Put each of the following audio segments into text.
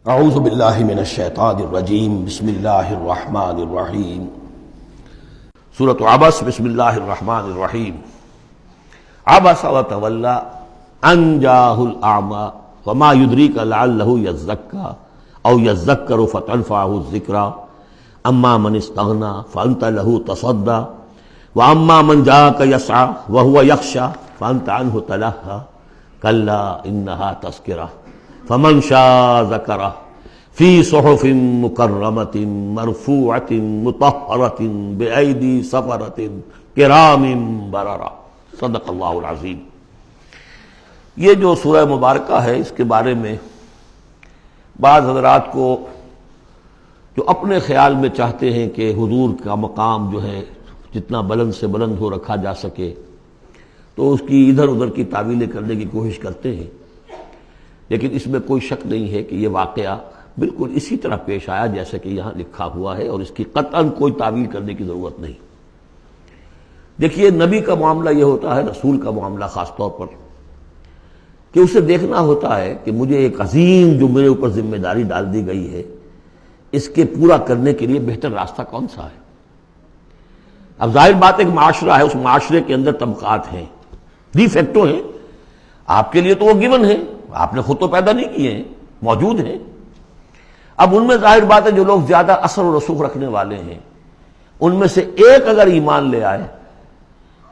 اعوذ باللہ من الشیطان الرجیم بسم اللہ الرحمن الرحیم سورۃ عبس بسم اللہ الرحمن الرحیم عبس وتولی ان جاءہ الاعمی وما یدریک لعلہ یزکی او یذکر فتنفعہ الذکری اما من استغنی فانت لہ تصدی واما من جاءک یسعی وہو یخشی فانت عنہ تلہی کلا انہا تذکرہ فمن شاء ذکرہ فی صحف مکرمۃ مرفوعۃ مطہرۃ بأیدی سفرۃ کرام بررہ۔ صدق اللہ العظیم۔ یہ جو سورہ مبارکہ ہے اس کے بارے میں بعض حضرات کو جو اپنے خیال میں چاہتے ہیں کہ حضور کا مقام جو ہے جتنا بلند سے بلند ہو رکھا جا سکے تو اس کی ادھر ادھر کی تعویلیں کرنے کی کوشش کرتے ہیں، لیکن اس میں کوئی شک نہیں ہے کہ یہ واقعہ بالکل اسی طرح پیش آیا جیسا کہ یہاں لکھا ہوا ہے، اور اس کی قطعاً کوئی تعویل کرنے کی ضرورت نہیں۔ دیکھیے، نبی کا معاملہ یہ ہوتا ہے، رسول کا معاملہ خاص طور پر، کہ اسے دیکھنا ہوتا ہے کہ مجھے ایک عظیم جو میرے اوپر ذمہ داری ڈال دی گئی ہے اس کے پورا کرنے کے لیے بہتر راستہ کون سا ہے۔ اب ظاہر بات ایک معاشرہ ہے، اس معاشرے کے اندر طبقات ہیں، ڈی فیکٹو ہیں، آپ کے لیے تو وہ گیون ہیں، آپ نے خود تو پیدا نہیں کیے ہیں، موجود ہیں۔ اب ان میں ظاہر بات ہے جو لوگ زیادہ اثر و رسوخ رکھنے والے ہیں ان میں سے ایک اگر ایمان لے آئے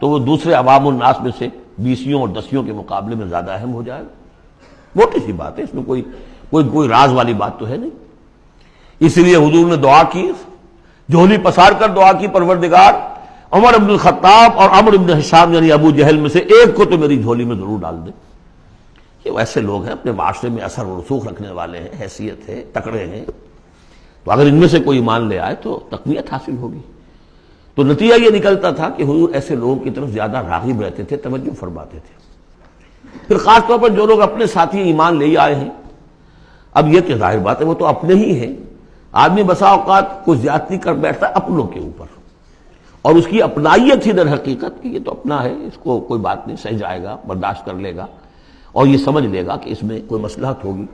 تو وہ دوسرے عوام الناس میں سے بیسیوں اور دسیوں کے مقابلے میں زیادہ اہم ہو جائے گا۔ موٹی سی بات ہے، اس میں کوئی راز والی بات تو ہے نہیں۔ اس لیے حضور نے دعا کی، جھولی پسار کر دعا کی، پروردگار عمر بن الخطاب اور عمرو بن ہشام یعنی ابو جہل میں سے ایک کو تو میری جھولی میں ضرور ڈال دے۔ یہ ایسے لوگ ہیں اپنے معاشرے میں اثر و رسوخ رکھنے والے ہیں، حیثیت ہے، تکڑے ہیں، تو اگر ان میں سے کوئی ایمان لے آئے تو تقویت حاصل ہوگی۔ تو نتیجہ یہ نکلتا تھا کہ حضور ایسے لوگوں کی طرف زیادہ راغب رہتے تھے، توجہ فرماتے تھے۔ پھر خاص طور پر جو لوگ اپنے ساتھی ایمان لے آئے ہیں، اب یہ کہ ظاہر بات ہے وہ تو اپنے ہی ہیں، آدمی بسا اوقات کوئی زیادتی کر بیٹھتا ہے اپنوں کے اوپر، اور اس کی اپنائیت ہی در حقیقت کہ یہ تو اپنا ہے، اس کو کوئی بات نہیں، سہ جائے گا، برداشت کر لے گا اور یہ سمجھ لے گا کہ اس میں کوئی مصلحت ہوگی۔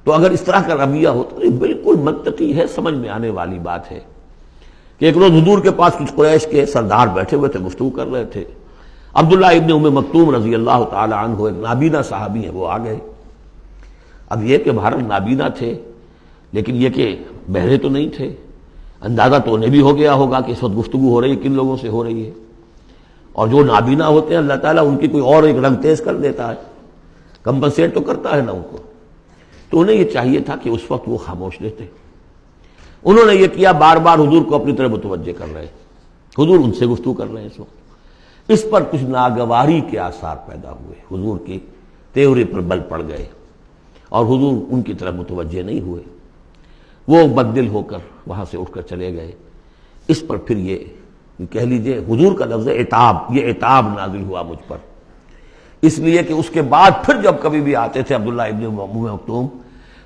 تو اگر اس طرح کا رویہ ہو تو یہ بالکل منطقی ہے، سمجھ میں آنے والی بات ہے کہ ایک روز حضور کے پاس کچھ قریش کے سردار بیٹھے ہوئے تھے، گفتگو کر رہے تھے۔ عبداللہ ابن ام مکتوم رضی اللہ تعالی عنہ ایک نابینا صحابی ہیں، وہ آ گئے۔ اب یہ کہ بھارت نابینا تھے، لیکن یہ کہ بہرے تو نہیں تھے، اندازہ تو انہیں بھی ہو گیا ہوگا کہ اس وقت گفتگو ہو رہی ہے کن لوگوں سے ہو رہی ہے، اور جو نابینا ہوتے ہیں اللہ تعالیٰ ان کی کوئی اور ایک رنگ تیز کر دیتا ہے، کمپنسیٹ تو کرتا ہے نا ان کو۔ تو انہیں یہ چاہیے تھا کہ اس وقت وہ خاموش رہتے۔ انہوں نے یہ کیا، بار بار حضور کو اپنی طرف متوجہ کر رہے، حضور ان سے گفتگو کر رہے ہیں اس وقت۔ اس پر کچھ ناگواری کے آثار پیدا ہوئے، حضور کے تیورے پر بل پڑ گئے اور حضور ان کی طرف متوجہ نہیں ہوئے، وہ بددل ہو کر وہاں سے اٹھ کر چلے گئے۔ اس پر پھر یہ کہہ لیجئے حضور کا لفظ عتاب، یہ عتاب نازل ہوا مجھ پر، اس لیے کہ اس کے بعد پھر جب کبھی بھی آتے تھے عبداللہ ابن ام مکتوم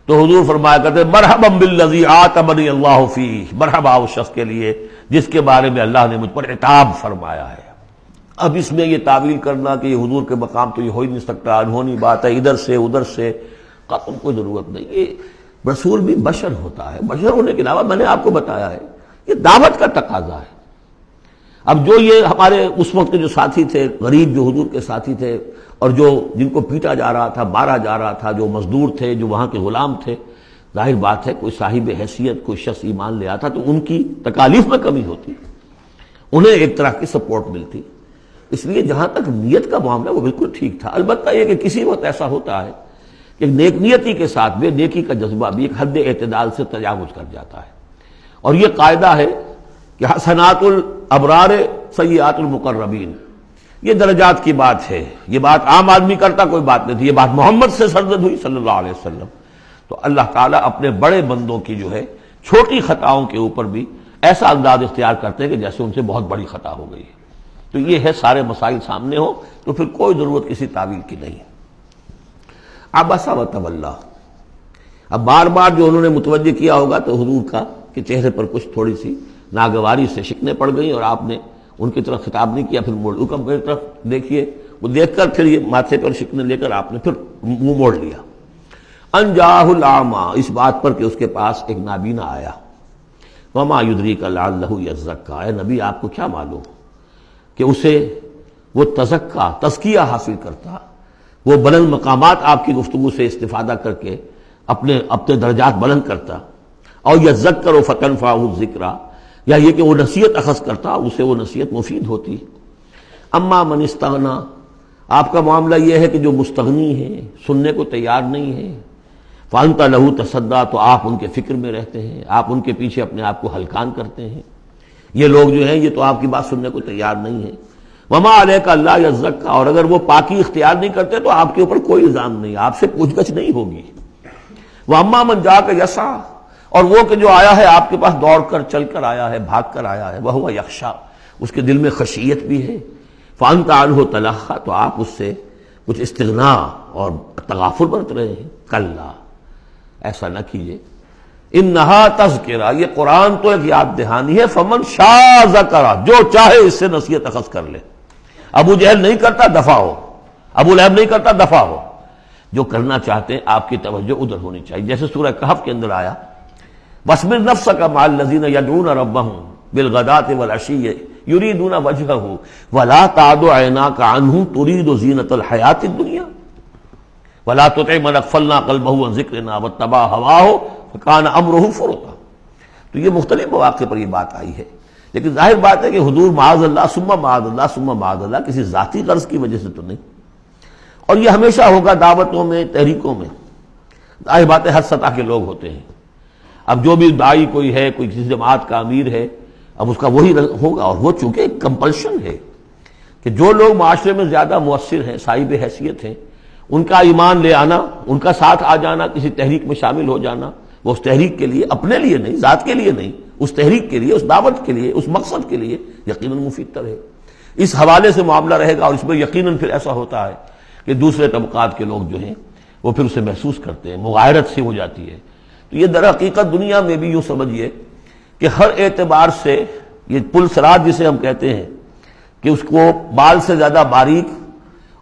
تو حضور فرمایا کرتے مرحبا بالذی عاتبنی اللہ فیہ، مرحبا اس شخص کے لیے جس کے بارے میں اللہ نے مجھ پر عتاب فرمایا ہے۔ اب اس میں یہ تعویل کرنا کہ یہ حضور کے مقام تو یہ ہو ہی نہیں سکتا، انہونی بات ہے، ادھر سے ادھر سے، قطعاً کوئی ضرورت نہیں۔ یہ رسول بھی بشر ہوتا ہے، بشر ہونے کے علاوہ میں نے آپ کو بتایا ہے یہ دعوت کا تقاضا ہے۔ اب جو یہ ہمارے اس وقت کے جو ساتھی تھے، غریب جو حضور کے ساتھی تھے، اور جو جن کو پیٹا جا رہا تھا، مارا جا رہا تھا، جو مزدور تھے، جو وہاں کے غلام تھے، ظاہر بات ہے کوئی صاحب حیثیت کوئی شخص ایمان لے آتا تو ان کی تکالیف میں کمی ہوتی، انہیں ایک طرح کی سپورٹ ملتی۔ اس لیے جہاں تک نیت کا معاملہ وہ بالکل ٹھیک تھا۔ البتہ یہ کہ کسی وقت ایسا ہوتا ہے کہ نیک نیتی کے ساتھ بے نیکی کا جذبہ بھی ایک حد اعتدال سے تجاوز کر جاتا ہے، اور یہ قاعدہ ہے کہ حسنات الابرار سیئات المقربین، یہ درجات کی بات ہے، یہ بات عام آدمی کرتا کوئی بات نہیں تھی، یہ بات محمد سے سرزد ہوئی صلی اللہ علیہ وسلم۔ تو اللہ تعالیٰ اپنے بڑے بندوں کی جو ہے چھوٹی خطاؤں کے اوپر بھی ایسا انداز اختیار کرتے ہیں کہ جیسے ان سے بہت بڑی خطا ہو گئی ہے۔ تو یہ ہے سارے مسائل سامنے ہو تو پھر کوئی ضرورت کسی تعویل کی نہیں۔ عبس وتولی، اب بار بار جو انہوں نے متوجہ کیا ہوگا تو حضور کا کہ چہرے پر کچھ تھوڑی سی ناگواری سے شکنیں پڑ گئیں، اور آپ نے ان کی طرف خطاب نہیں کیا، پھر موڑ حکم میری طرف دیکھیے، وہ دیکھ کر پھر یہ ماتھے پر شکنیں لے کر آپ نے پھر منہ موڑ لیا۔ ان جاءہ الاعمیٰ، اس بات پر کہ اس کے پاس ایک نابینا آیا، وما یدریک لعلہ یزکیٰ، اے نبی آپ کو کیا معلوم کہ اسے وہ تزکیہ حاصل کرتا، وہ بلند مقامات آپ کی گفتگو سے استفادہ کر کے اپنے درجات بلند کرتا، اور یذکر فتنفعہ الذکریٰ، یا یہ کہ وہ نصیحت اخذ کرتا، اسے وہ نصیحت مفید ہوتی۔ اما من استغنی، آپ کا معاملہ یہ ہے کہ جو مستغنی ہے، سننے کو تیار نہیں ہے، فانت لہ تصدیٰ، تو آپ ان کے فکر میں رہتے ہیں، آپ ان کے پیچھے اپنے آپ کو ہلکان کرتے ہیں۔ یہ لوگ جو ہیں یہ تو آپ کی بات سننے کو تیار نہیں ہے۔ وما علیک الا یزکیٰ، اور اگر وہ پاکی اختیار نہیں کرتے تو آپ کے اوپر کوئی الزام نہیں، آپ سے پوچھ گچھ نہیں ہوگی۔ واما من جاءک یسعیٰ، اور وہ کہ جو آیا ہے آپ کے پاس دوڑ کر، چل کر آیا ہے، بھاگ کر آیا ہے، وہو یخشیٰ، اس کے دل میں خشیت بھی ہے، فانت عنہ تلہیٰ، تو آپ اس سے کچھ استغنا اور تغافل برت رہے ہیں۔ کلا، ایسا نہ کیجیے، انہا تذکرہ، یہ قرآن تو ایک یاد دہانی ہے، فمن شاء ذکرہ، جو چاہے اس سے نصیحت اخذ کر لے۔ ابو جہل نہیں کرتا، دفع ہو، ابو لہب نہیں کرتا، دفع ہو۔ جو کرنا چاہتے ہیں آپ کی توجہ ادھر ہونی چاہیے، جیسے سورہ کہف کے اندر آیا، وَاصْبِرْ نَفْسَكَ مَعَ الَّذِينَ يَدْعُونَ رَبَّهُمْ بِالْغَدَاةِ وَالْعَشِيِّ يُرِيدُونَ وَجْهَهُ وَلَا تَعْدُ عَيْنَاكَ عَنْهُمْ تُرِيدُ زِينَةَ الْحَيَاةِ الدُّنْيَا وَلَا تُطِعْ مَنْ أَغْفَلْنَا قَلْبَهُ عَنْ ذِكْرِنَا وَاتَّبَعَ هَوَاهُ فَكَانَ أَمْرُهُ فُرُطًا۔ تو یہ مختلف مواقع پر یہ بات آئی ہے، لیکن ظاہر بات ہے کہ حضور معاذ اللہ ثم معاذ اللہ ثم معاذ اللہ کسی ذاتی غرض کی وجہ سے تو نہیں، اور یہ ہمیشہ ہوگا دعوتوں میں، تحریکوں میں، ظاہر بات ہے ہر سطح کے لوگ ہوتے ہیں۔ اب جو بھی داعی کوئی ہے، کوئی کسی جماعت کا امیر ہے، اب اس کا وہی ہوگا، اور وہ چونکہ ایک کمپلشن ہے کہ جو لوگ معاشرے میں زیادہ مؤثر ہیں، صاحب حیثیت ہیں، ان کا ایمان لے آنا، ان کا ساتھ آ جانا، کسی تحریک میں شامل ہو جانا، وہ اس تحریک کے لیے، اپنے لیے نہیں، ذات کے لیے نہیں، اس تحریک کے لیے، اس دعوت کے لیے، اس مقصد کے لیے یقیناً مفید تر ہے۔ اس حوالے سے معاملہ رہے گا، اور اس میں یقیناً پھر ایسا ہوتا ہے کہ دوسرے طبقات کے لوگ جو ہیں وہ پھر اسے محسوس کرتے ہیں، مغایرت سے ہو جاتی ہے۔ تو یہ در حقیقت دنیا میں بھی یوں سمجھیے کہ ہر اعتبار سے یہ پل صراط جسے ہم کہتے ہیں کہ اس کو بال سے زیادہ باریک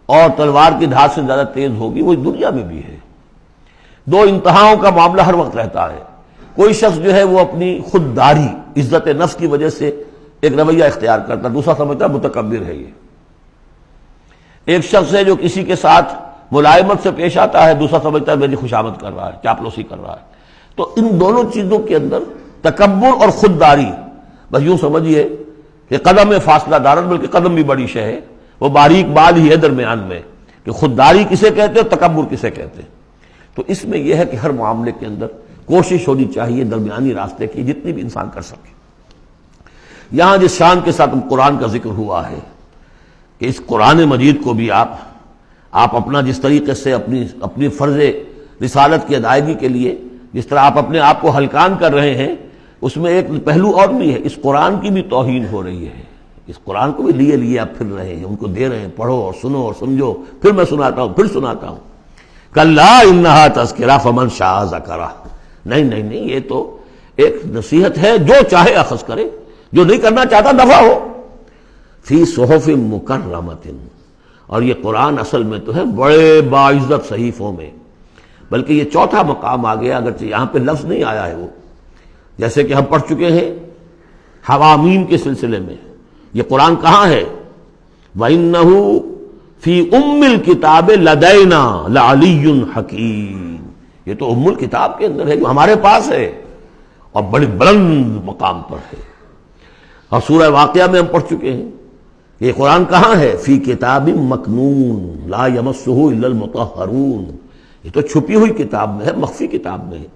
اور تلوار کی دھار سے زیادہ تیز ہوگی، وہ دنیا میں بھی ہے۔ دو انتہاؤں کا معاملہ ہر وقت رہتا ہے۔ کوئی شخص جو ہے وہ اپنی خودداری، عزت نفس کی وجہ سے ایک رویہ اختیار کرتا، دوسرا سمجھتا ہے متکبر ہے۔ یہ ایک شخص ہے جو کسی کے ساتھ ملائمت سے پیش آتا ہے، دوسرا سمجھتا ہے میری خوشامد کر رہا ہے، چاپلوسی کر رہا ہے۔ تو ان دونوں چیزوں کے اندر تکبر اور خودداری، بس یوں سمجھیے کہ قدم میں فاصلہ دارن، بلکہ قدم بھی بڑی شے ہے، وہ باریک بال ہی ہے درمیان میں کہ خودداری کسے کہتے ہیں اور تکبر کسے کہتے ہیں۔ تو اس میں یہ ہے کہ ہر معاملے کے اندر کوشش ہونی چاہیے درمیانی راستے کی، جتنی بھی انسان کر سکے۔ یہاں جس شان کے ساتھ قرآن کا ذکر ہوا ہے کہ اس قرآن مجید کو بھی آپ اپنا جس طریقے سے اپنی فرض رسالت کی ادائیگی کے لیے جس طرح آپ اپنے آپ کو ہلکان کر رہے ہیں، اس میں ایک پہلو اور بھی ہے، اس قرآن کی بھی توہین ہو رہی ہے۔ اس قرآن کو بھی لیے آپ پھر رہے ہیں، ان کو دے رہے ہیں، پڑھو اور سنو اور سمجھو، پھر میں سناتا ہوں، پھر سناتا ہوں۔ کلا انہا تذکرہ فمن شاء ذکرہ، نہیں، یہ تو ایک نصیحت ہے، جو چاہے اخذ کرے، جو نہیں کرنا چاہتا دفع ہو۔ فی صحف مکرمۃ، اور یہ قرآن اصل میں تو ہے بڑے باعزت صحیفوں میں، بلکہ یہ چوتھا مقام آ گیا، اگرچہ یہاں پہ لفظ نہیں آیا ہے وہ، جیسے کہ ہم پڑھ چکے ہیں حوامیم کے سلسلے میں۔ یہ قرآن کہاں ہے؟ وَإِنَّهُ فِي أُمِّ الْكِتَابِ لَدَيْنَا لَعَلِيٌّ حَكِيمٌ، یہ تو ام الکتاب کے اندر ہے، جو ہمارے پاس ہے اور بڑی بلند مقام پر ہے۔ اور سورہ واقعہ میں ہم پڑھ چکے ہیں یہ قرآن کہاں ہے؟ فی کتاب مکنون لا یمسہ الا المطہرون، یہ تو چھپی ہوئی کتاب میں ہے، مخفی کتاب میں ہے،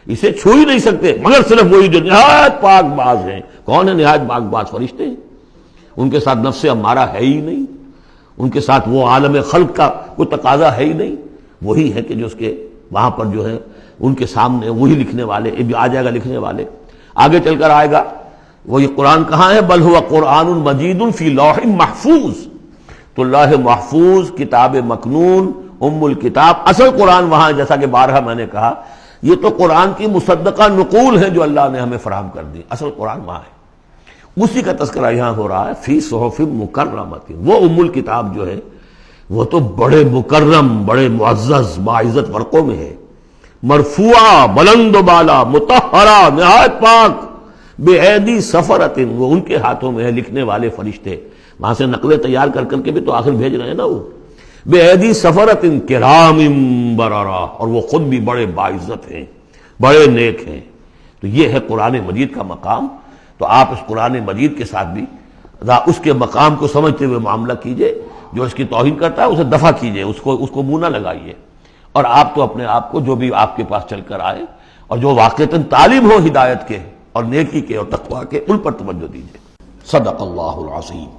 اسے چھو ہی نہیں سکتے مگر صرف وہی جو نہایت پاک باز ہیں۔ کون ہے نہایت پاک باز؟ فرشتے ہیں، ان کے ساتھ نفس امارہ ہے ہی نہیں، ان کے ساتھ وہ عالم خلق کا کوئی تقاضا ہے ہی نہیں، وہی ہے کہ جو اس کے وہاں پر جو ہے ان کے سامنے وہی لکھنے والے، آ جائے گا لکھنے والے، آگے چل کر آئے گا۔ وہ یہ قرآن کہاں ہے؟ بل ہوا قرآن مجید فی لوح محفوظ، تو لوح محفوظ، کتاب مکنون، ام الکتاب، اصل قرآن وہاں، جیسا کہ بارہا میں نے کہا، یہ تو قرآن کی مصدقہ نقول ہے جو اللہ نے ہمیں فراہم کر دی، اصل قرآن وہاں ہے، اسی کا تذکرہ یہاں ہو رہا ہے فی صحف مکرمۃ۔ وہ ام الکتاب جو ہے وہ تو بڑے مکرم، بڑے معزز باعزت ورقوں میں ہے، مرفوعہ بلند و بالا، مطہرہ نہایت پاک، بے ایدی سفرۃ وہ ان کے ہاتھوں میں ہے لکھنے والے فرشتے، وہاں سے نقلیں تیار کر کر کے بھی تو آخر بھیج رہے ہیں نا وہ، بے ایدی سفرۃ کرام بررہ، اور وہ خود بھی بڑے باعزت ہیں، بڑے نیک ہیں۔ تو یہ ہے قرآن مجید کا مقام۔ تو آپ اس قرآن مجید کے ساتھ بھی اس کے مقام کو سمجھتے ہوئے معاملہ کیجئے، جو اس کی توہین کرتا ہے اسے دفع کیجئے، اس کو منہ نہ لگائیے، اور آپ تو اپنے آپ کو جو بھی آپ کے پاس چل کر آئے اور جو واقعتاً طالب ہو ہدایت کے اور نیکی کے اور تقویٰ کے، ان پر توجہ دیجئے۔ صدق اللہ العظیم۔